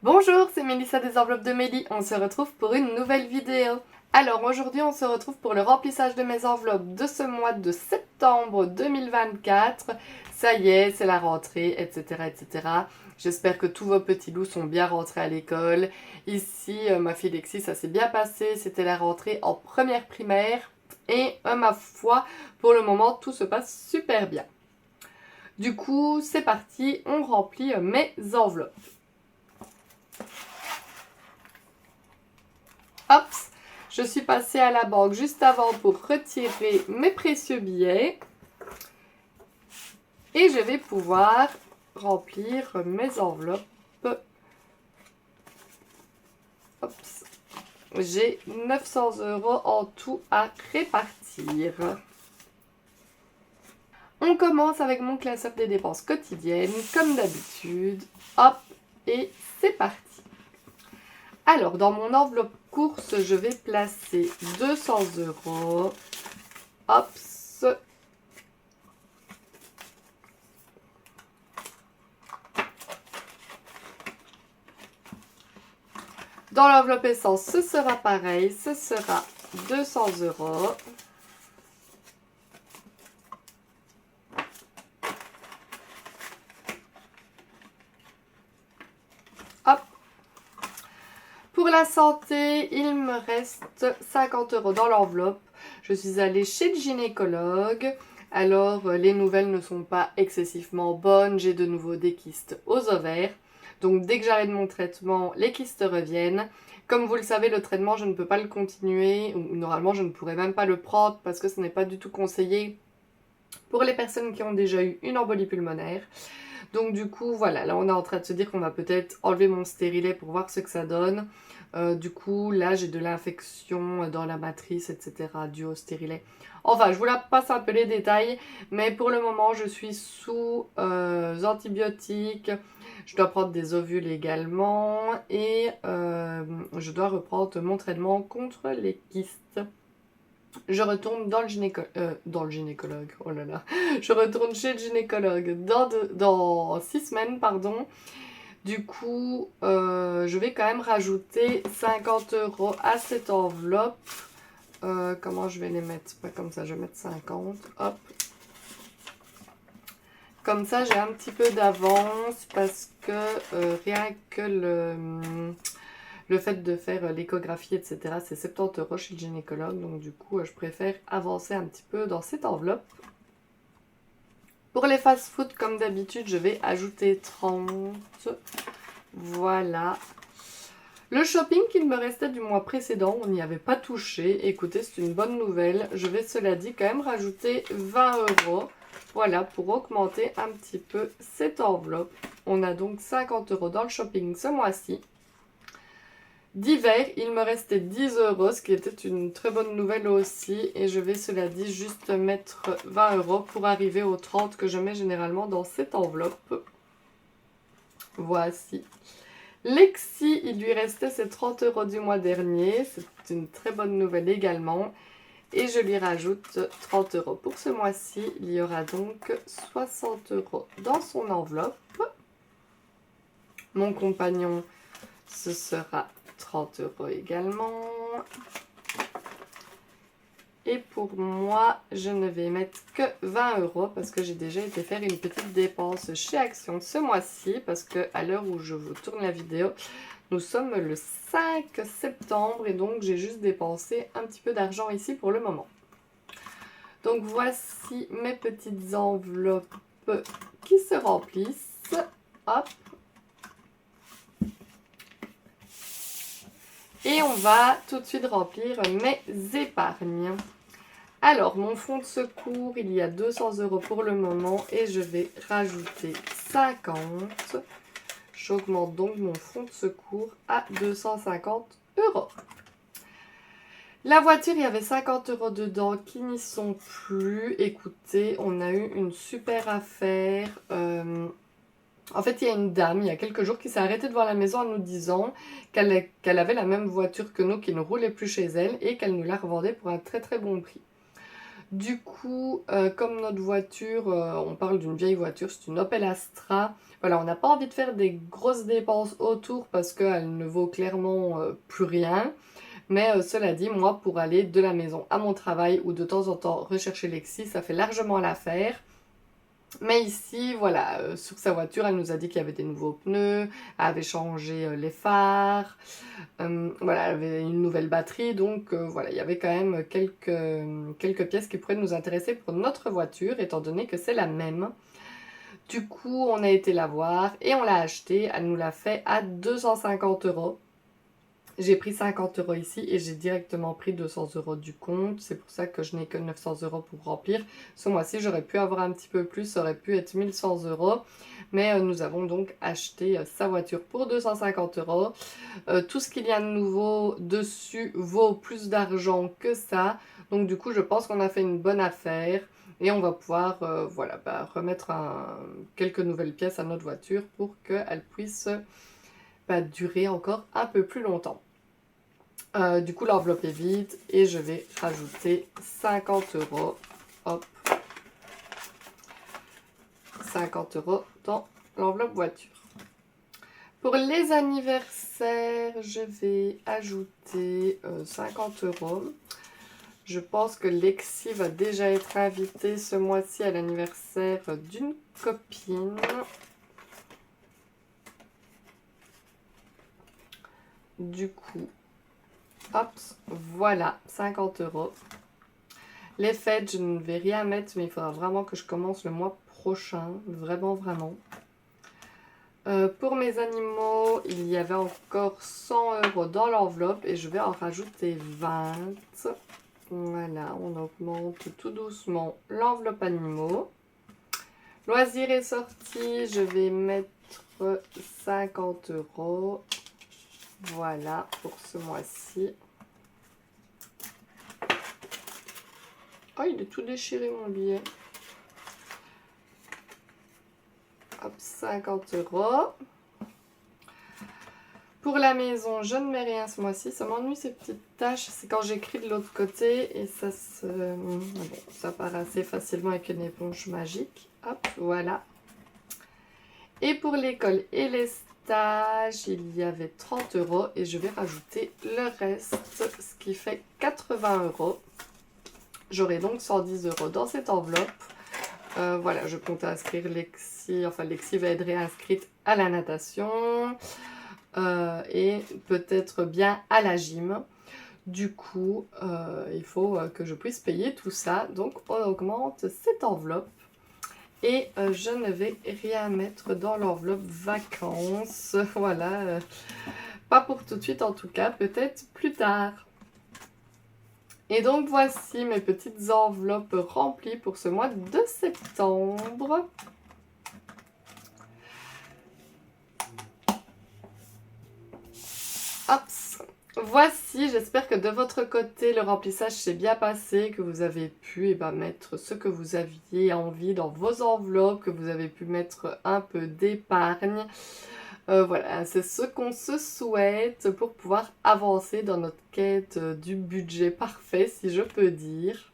Bonjour, c'est Mélissa des enveloppes de Mélie. On se retrouve pour une nouvelle vidéo. Alors aujourd'hui, on se retrouve pour le remplissage de mes enveloppes de ce mois de septembre 2024. Ça y est, c'est la rentrée, etc., etc. J'espère que tous vos petits loups sont bien rentrés à l'école. Ici, ma fille Lexi, ça s'est bien passé. C'était la rentrée en première primaire. Et ma foi, pour le moment, tout se passe super bien. Du coup, c'est parti, on remplit mes enveloppes. Hop, je suis passée à la banque juste avant pour retirer mes précieux billets. Et je vais pouvoir remplir mes enveloppes. Hop. J'ai 900 € en tout à répartir. On commence avec mon classeur des dépenses quotidiennes, comme d'habitude. Hop, et c'est parti. Alors, dans mon enveloppe course, je vais placer 200 €. Hop. Dans l'enveloppe essence, ce sera pareil, ce sera 200 €. Hop. Pour la santé, il me reste 50 € dans l'enveloppe. Je suis allée chez le gynécologue. Alors, les nouvelles ne sont pas excessivement bonnes. J'ai de nouveau des kystes aux ovaires. Donc, dès que j'arrête mon traitement, les kystes reviennent. Comme vous le savez, le traitement, je ne peux pas le continuer. Ou normalement, je ne pourrais même pas le prendre parce que ce n'est pas du tout conseillé pour les personnes qui ont déjà eu une embolie pulmonaire. Donc du coup, voilà, là on est en train de se dire qu'on va peut-être enlever mon stérilet pour voir ce que ça donne. Du coup, là j'ai de l'infection dans la matrice, etc. due au stérilet. Enfin, je vous la passe un peu les détails, mais pour le moment, je suis sous antibiotiques. Je dois prendre des ovules également et je dois reprendre mon traitement contre les kystes. Je retourne dans le gynécologue, oh là là. Je retourne chez le gynécologue dans 6 semaines, pardon. Du coup, je vais quand même rajouter 50 € à cette enveloppe. Comment je vais les mettre? Pas comme ça, je vais mettre 50. Hop. Comme ça, j'ai un petit peu d'avance parce que rien que le fait de faire l'échographie, etc., c'est 70 € chez le gynécologue. Donc du coup, je préfère avancer un petit peu dans cette enveloppe. Pour les fast-food, comme d'habitude, je vais ajouter 30. Voilà. Le shopping qu'il me restait du mois précédent, on n'y avait pas touché. Écoutez, c'est une bonne nouvelle. Je vais, cela dit, quand même rajouter 20 €. Voilà, pour augmenter un petit peu cette enveloppe. On a donc 50 € dans le shopping ce mois-ci. D'hiver, il me restait 10 €, ce qui était une très bonne nouvelle aussi. Et je vais, cela dit, juste mettre 20 € pour arriver aux 30 que je mets généralement dans cette enveloppe. Voici. Lexi, il lui restait ses 30 € du mois dernier. C'est une très bonne nouvelle également. Et je lui rajoute 30 € pour ce mois-ci. Il y aura donc 60 € dans son enveloppe. Mon compagnon, ce sera 30 € également. Et pour moi, je ne vais mettre que 20 € parce que j'ai déjà été faire une petite dépense chez Action ce mois-ci. Parce que à l'heure où je vous tourne la vidéo, nous sommes le 5 septembre et donc j'ai juste dépensé un petit peu d'argent ici pour le moment. Donc voici mes petites enveloppes qui se remplissent. Hop. Et on va tout de suite remplir mes épargnes. Alors, mon fonds de secours, il y a 200 € pour le moment et je vais rajouter 50. J'augmente donc mon fonds de secours à 250 €. La voiture, il y avait 50 € dedans qui n'y sont plus. Écoutez, on a eu une super affaire. En fait, il y a une dame, il y a quelques jours, qui s'est arrêtée devant la maison en nous disant qu'elle avait la même voiture que nous, qui ne roulait plus chez elle et qu'elle nous la revendait pour un très très bon prix. Du coup, comme notre voiture, on parle d'une vieille voiture, c'est une Opel Astra. Voilà, on n'a pas envie de faire des grosses dépenses autour parce qu'elle ne vaut clairement plus rien. Mais cela dit, moi, pour aller de la maison à mon travail ou de temps en temps rechercher Lexi, ça fait largement l'affaire. Mais ici, voilà, sur sa voiture, elle nous a dit qu'il y avait des nouveaux pneus, elle avait changé les phares, voilà, elle avait une nouvelle batterie, donc voilà, il y avait quand même quelques pièces qui pourraient nous intéresser pour notre voiture, étant donné que c'est la même. Du coup, on a été la voir et on l'a achetée, elle nous l'a fait à 250 €. J'ai pris 50 € ici et j'ai directement pris 200 € du compte. C'est pour ça que je n'ai que 900 € pour remplir. Ce mois-ci, j'aurais pu avoir un petit peu plus, ça aurait pu être 1100 €. Mais nous avons donc acheté sa voiture pour 250 €. Tout ce qu'il y a de nouveau dessus vaut plus d'argent que ça. Donc du coup, je pense qu'on a fait une bonne affaire. Et on va pouvoir voilà, remettre quelques nouvelles pièces à notre voiture pour qu'elle puisse durer encore un peu plus longtemps. Du coup, l'enveloppe est vide et je vais rajouter 50 €. Hop. 50 € dans l'enveloppe voiture. Pour les anniversaires, je vais ajouter 50 €. Je pense que Lexi va déjà être invitée ce mois-ci à l'anniversaire d'une copine. Du coup, hop, voilà, 50 €. Les fêtes, je ne vais rien mettre, mais il faudra vraiment que je commence le mois prochain. Vraiment, vraiment. Pour mes animaux, il y avait encore 100 € dans l'enveloppe et je vais en rajouter 20. Voilà, on augmente tout doucement l'enveloppe animaux. Loisirs et sorties, je vais mettre 50 €. Voilà, pour ce mois-ci. Oh, il est tout déchiré, mon billet. Hop, 50 €. Pour la maison, je ne mets rien ce mois-ci. Ça m'ennuie ces petites taches. C'est quand j'écris de l'autre côté et ça se... Bon, ça part assez facilement avec une éponge magique. Hop, voilà. Et pour l'école et les stages, il y avait 30 € et je vais rajouter le reste, ce qui fait 80 €. J'aurai donc 110 € dans cette enveloppe. Voilà, je compte inscrire Lexi, enfin Lexi va être réinscrite à la natation et peut-être bien à la gym. Du coup, il faut que je puisse payer tout ça. Donc, on augmente cette enveloppe. Et je ne vais rien mettre dans l'enveloppe vacances. Voilà, pas pour tout de suite en tout cas, peut-être plus tard. Et donc voici mes petites enveloppes remplies pour ce mois de septembre. Hop. Voici, j'espère que de votre côté, le remplissage s'est bien passé, que vous avez pu mettre ce que vous aviez envie dans vos enveloppes, que vous avez pu mettre un peu d'épargne. Voilà, c'est ce qu'on se souhaite pour pouvoir avancer dans notre quête du budget parfait, si je peux dire.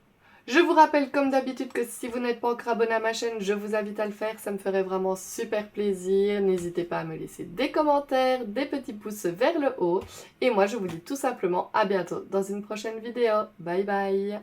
Je vous rappelle comme d'habitude que si vous n'êtes pas encore abonné à ma chaîne, je vous invite à le faire, ça me ferait vraiment super plaisir. N'hésitez pas à me laisser des commentaires, des petits pouces vers le haut. Et moi je vous dis tout simplement à bientôt dans une prochaine vidéo. Bye bye!